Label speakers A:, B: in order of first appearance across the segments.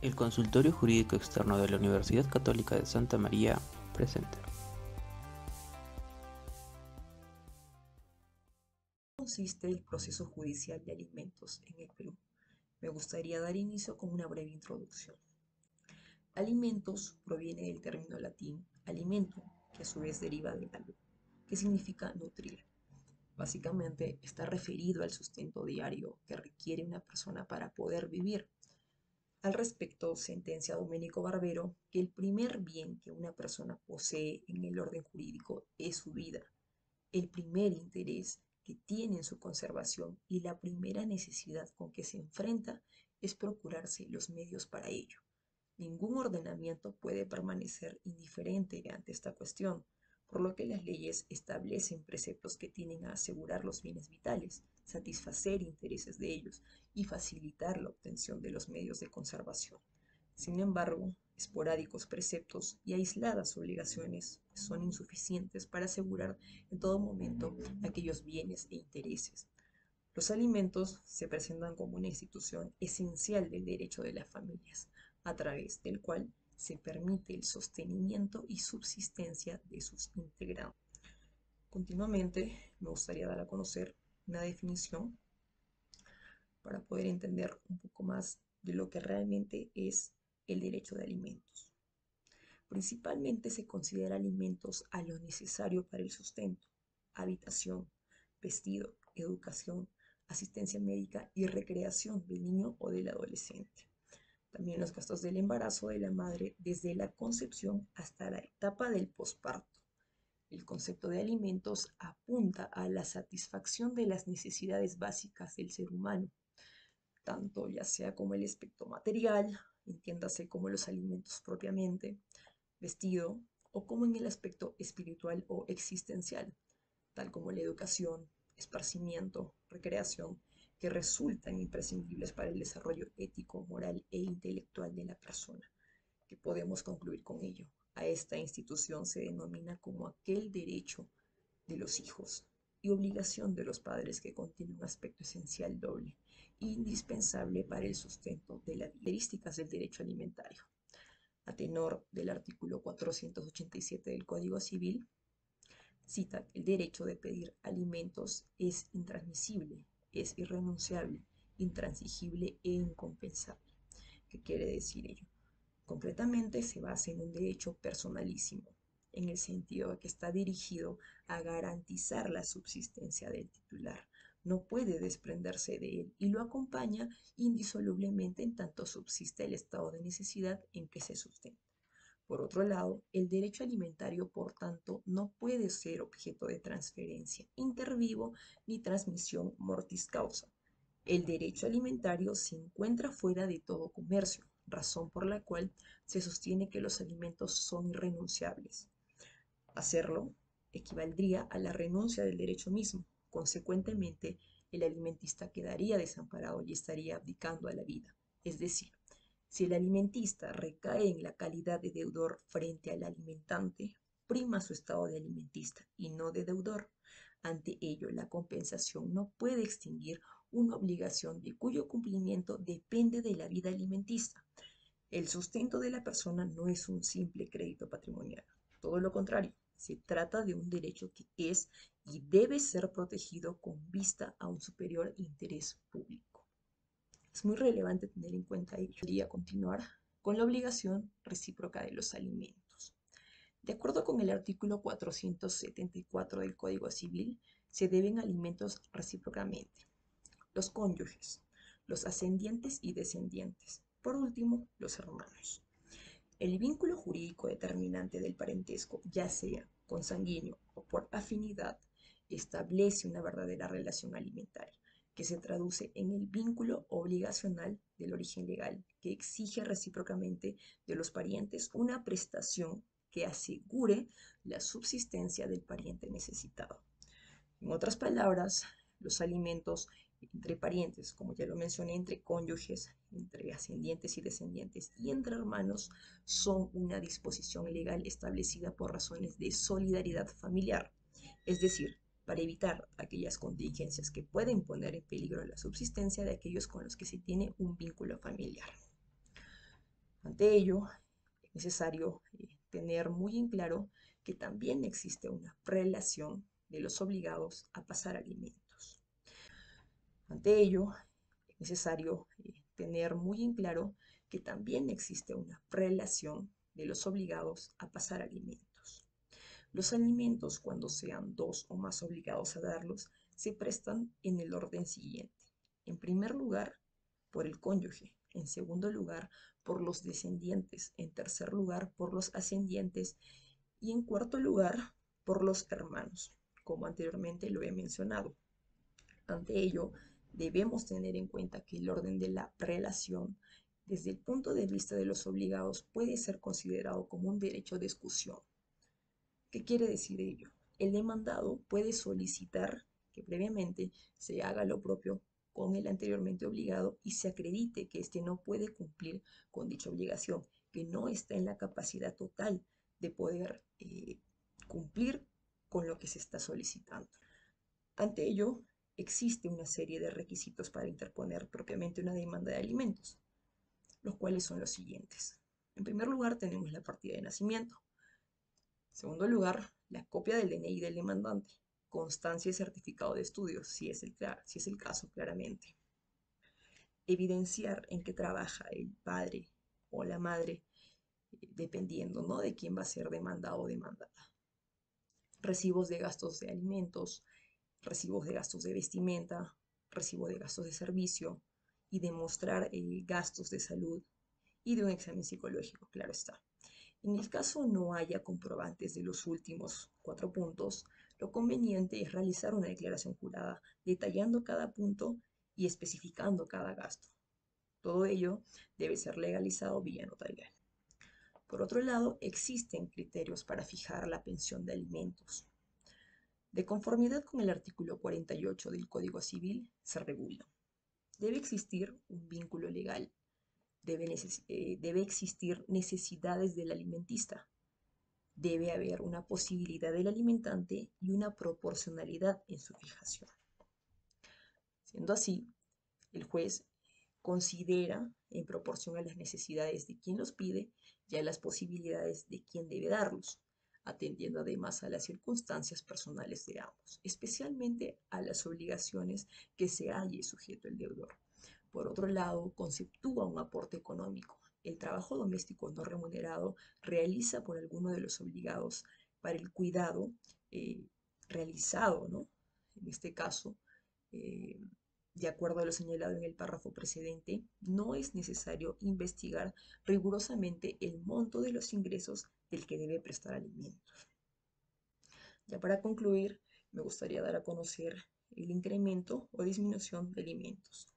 A: El Consultorio Jurídico Externo de la Universidad Católica de Santa María presenta.
B: Consiste el proceso judicial de alimentos en el Perú. Me gustaría dar inicio con una breve introducción. Alimentos proviene del término latín alimento, que a su vez deriva de algo, que significa nutrir. Básicamente está referido al sustento diario que requiere una persona para poder vivir. Al respecto, sentencia Domenico Barbero que el primer bien que una persona posee en el orden jurídico es su vida. El primer interés que tiene en su conservación y la primera necesidad con que se enfrenta es procurarse los medios para ello. Ningún ordenamiento puede permanecer indiferente ante esta cuestión, por lo que las leyes establecen preceptos que tienden a asegurar los bienes vitales, satisfacer intereses de ellos y facilitar la obtención de los medios de conservación. Sin embargo, esporádicos preceptos y aisladas obligaciones son insuficientes para asegurar en todo momento aquellos bienes e intereses. Los alimentos se presentan como una institución esencial del derecho de las familias, a través del cual se permite el sostenimiento y subsistencia de sus integrantes. Continuamente, me gustaría dar a conocer una definición para poder entender un poco más de lo que realmente es el derecho de alimentos. Principalmente se considera alimentos a lo necesario para el sustento, habitación, vestido, educación, asistencia médica y recreación del niño o del adolescente. También los gastos del embarazo de la madre desde la concepción hasta la etapa del posparto. El concepto de alimentos apunta a la satisfacción de las necesidades básicas del ser humano, tanto ya sea como el aspecto material, entiéndase como los alimentos propiamente, vestido, o como en el aspecto espiritual o existencial, tal como la educación, esparcimiento, recreación, que resultan imprescindibles para el desarrollo ético, moral e intelectual de la persona. ¿Qué podemos concluir con ello? A esta institución se denomina como aquel derecho de los hijos y obligación de los padres que contiene un aspecto esencial doble, indispensable para el sustento de las características del derecho alimentario. A tenor del artículo 487 del Código Civil, cita que el derecho de pedir alimentos es intransmisible, es irrenunciable, intransigible e incompensable. ¿Qué quiere decir ello? Concretamente se basa en un derecho personalísimo, en el sentido de que está dirigido a garantizar la subsistencia del titular. No puede desprenderse de él y lo acompaña indisolublemente en tanto subsiste el estado de necesidad en que se sustenta. Por otro lado, el derecho alimentario, por tanto, no puede ser objeto de transferencia inter vivo ni transmisión mortis causa. El derecho alimentario se encuentra fuera de todo comercio, razón por la cual se sostiene que los alimentos son irrenunciables. Hacerlo equivaldría a la renuncia del derecho mismo. Consecuentemente, el alimentista quedaría desamparado y estaría abdicando a la vida. Es decir, si el alimentista recae en la calidad de deudor frente al alimentante, prima su estado de alimentista y no de deudor. Ante ello, la compensación no puede extinguir una obligación de cuyo cumplimiento depende de la vida alimentista. El sustento de la persona no es un simple crédito patrimonial, todo lo contrario, se trata de un derecho que es y debe ser protegido con vista a un superior interés público. Es muy relevante tener en cuenta ello. Podría continuar con la obligación recíproca de los alimentos. De acuerdo con el artículo 474 del Código Civil, se deben alimentos recíprocamente. Los cónyuges, los ascendientes y descendientes. Por último, los hermanos. El vínculo jurídico determinante del parentesco, ya sea consanguíneo o por afinidad, establece una verdadera relación alimentaria, que se traduce en el vínculo obligacional del origen legal, que exige recíprocamente de los parientes una prestación que asegure la subsistencia del pariente necesitado. En otras palabras, los alimentos entre parientes, como ya lo mencioné, entre cónyuges, entre ascendientes y descendientes y entre hermanos, son una disposición legal establecida por razones de solidaridad familiar, es decir, para evitar aquellas contingencias que pueden poner en peligro la subsistencia de aquellos con los que se tiene un vínculo familiar. Ante ello, es necesario tener muy en claro que también existe una prelación de los obligados a pasar alimentos. Ante ello, es necesario tener muy en claro que también existe una prelación de los obligados a pasar alimentos. Los alimentos, cuando sean dos o más obligados a darlos, se prestan en el orden siguiente. En primer lugar, por el cónyuge. En segundo lugar, por los descendientes. En tercer lugar, por los ascendientes. Y en cuarto lugar, por los hermanos, como anteriormente lo he mencionado. Ante ello, debemos tener en cuenta que el orden de la prelación, desde el punto de vista de los obligados, puede ser considerado como un derecho de exclusión. ¿Qué quiere decir ello? El demandado puede solicitar que previamente se haga lo propio con el anteriormente obligado y se acredite que éste no puede cumplir con dicha obligación, que no está en la capacidad total de poder cumplir con lo que se está solicitando. Ante ello, existe una serie de requisitos para interponer propiamente una demanda de alimentos, los cuales son los siguientes. En primer lugar, tenemos la partida de nacimiento. En segundo lugar, la copia del DNI del demandante, constancia y certificado de estudios, si es el caso, claramente. Evidenciar en qué trabaja el padre o la madre, dependiendo, ¿no?, de quién va a ser demandado o demandada. Recibos de gastos de alimentos, recibos de gastos de vestimenta, recibo de gastos de servicio y demostrar gastos de salud y de un examen psicológico, claro está. En el caso no haya comprobantes de los últimos 4 puntos, lo conveniente es realizar una declaración jurada detallando cada punto y especificando cada gasto. Todo ello debe ser legalizado vía notarial. Por otro lado, existen criterios para fijar la pensión de alimentos. De conformidad con el artículo 48 del Código Civil, se regula. Debe existir un vínculo legal. Debe existir necesidades del alimentista. Debe haber una posibilidad del alimentante y una proporcionalidad en su fijación. Siendo así, el juez considera, en proporción a las necesidades de quien los pide y a las posibilidades de quien debe darlos, atendiendo además a las circunstancias personales de ambos, especialmente a las obligaciones que se halle sujeto el deudor. Por otro lado, conceptúa un aporte económico. El trabajo doméstico no remunerado realiza por alguno de los obligados para el cuidado realizado, ¿no? En este caso, de acuerdo a lo señalado en el párrafo precedente, no es necesario investigar rigurosamente el monto de los ingresos del que debe prestar alimentos. Ya para concluir, me gustaría dar a conocer el incremento o disminución de alimentos.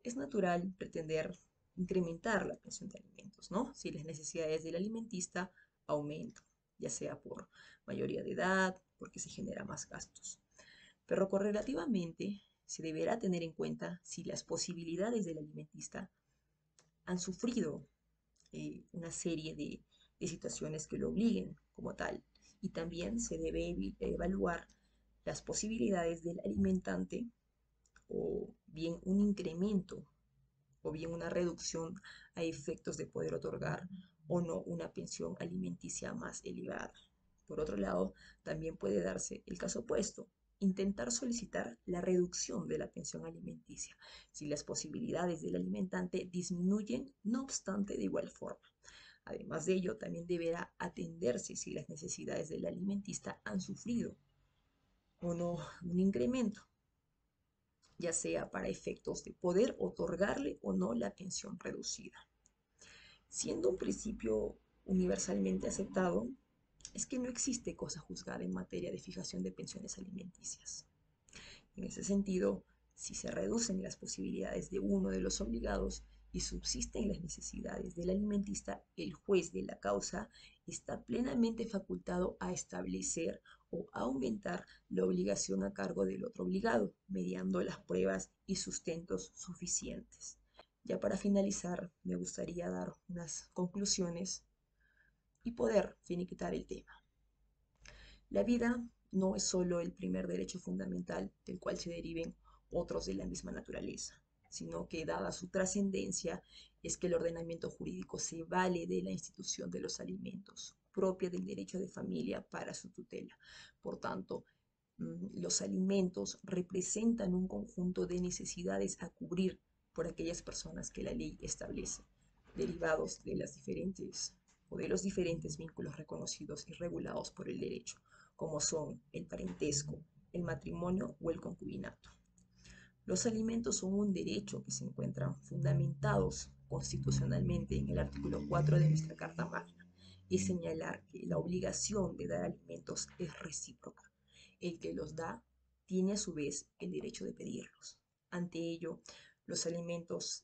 B: Es natural pretender incrementar la pensión de alimentos, ¿no? Si las necesidades del alimentista aumentan, ya sea por mayoría de edad, porque se genera más gastos. Pero correlativamente, se deberá tener en cuenta si las posibilidades del alimentista han sufrido una serie de situaciones que lo obliguen como tal. Y también se debe evaluar las posibilidades del alimentante o bien un incremento o bien una reducción a efectos de poder otorgar o no una pensión alimenticia más elevada. Por otro lado, también puede darse el caso opuesto, intentar solicitar la reducción de la pensión alimenticia, si las posibilidades del alimentante disminuyen, no obstante, de igual forma. Además de ello, también deberá atenderse si las necesidades del alimentista han sufrido o no un incremento, ya sea para efectos de poder otorgarle o no la pensión reducida. Siendo un principio universalmente aceptado, es que no existe cosa juzgada en materia de fijación de pensiones alimenticias. En ese sentido, si se reducen las posibilidades de uno de los obligados y subsisten las necesidades del alimentista, el juez de la causa está plenamente facultado a establecer o aumentar la obligación a cargo del otro obligado, mediando las pruebas y sustentos suficientes. Ya para finalizar, me gustaría dar unas conclusiones y poder finiquitar el tema. La vida no es solo el primer derecho fundamental del cual se deriven otros de la misma naturaleza. sino que dada su trascendencia es que el ordenamiento jurídico se vale de la institución de los alimentos, propia del derecho de familia para su tutela. Por tanto, los alimentos representan un conjunto de necesidades a cubrir por aquellas personas que la ley establece, derivados de las diferentes o de los diferentes vínculos reconocidos y regulados por el derecho, como son el parentesco, el matrimonio o el concubinato. Los alimentos son un derecho que se encuentran fundamentados constitucionalmente en el artículo 4 de nuestra Carta Magna y señalar que la obligación de dar alimentos es recíproca. El que los da tiene a su vez el derecho de pedirlos. Ante ello, los alimentos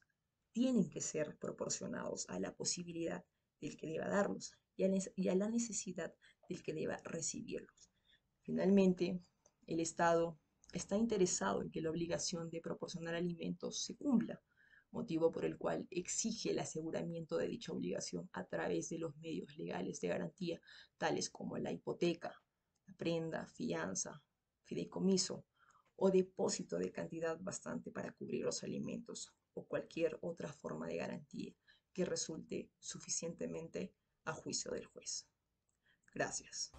B: tienen que ser proporcionados a la posibilidad del que deba darlos y a la necesidad del que deba recibirlos. Finalmente, el Estado está interesado en que la obligación de proporcionar alimentos se cumpla, motivo por el cual exige el aseguramiento de dicha obligación a través de los medios legales de garantía, tales como la hipoteca, la prenda, fianza, fideicomiso o depósito de cantidad bastante para cubrir los alimentos o cualquier otra forma de garantía que resulte suficientemente a juicio del juez. Gracias.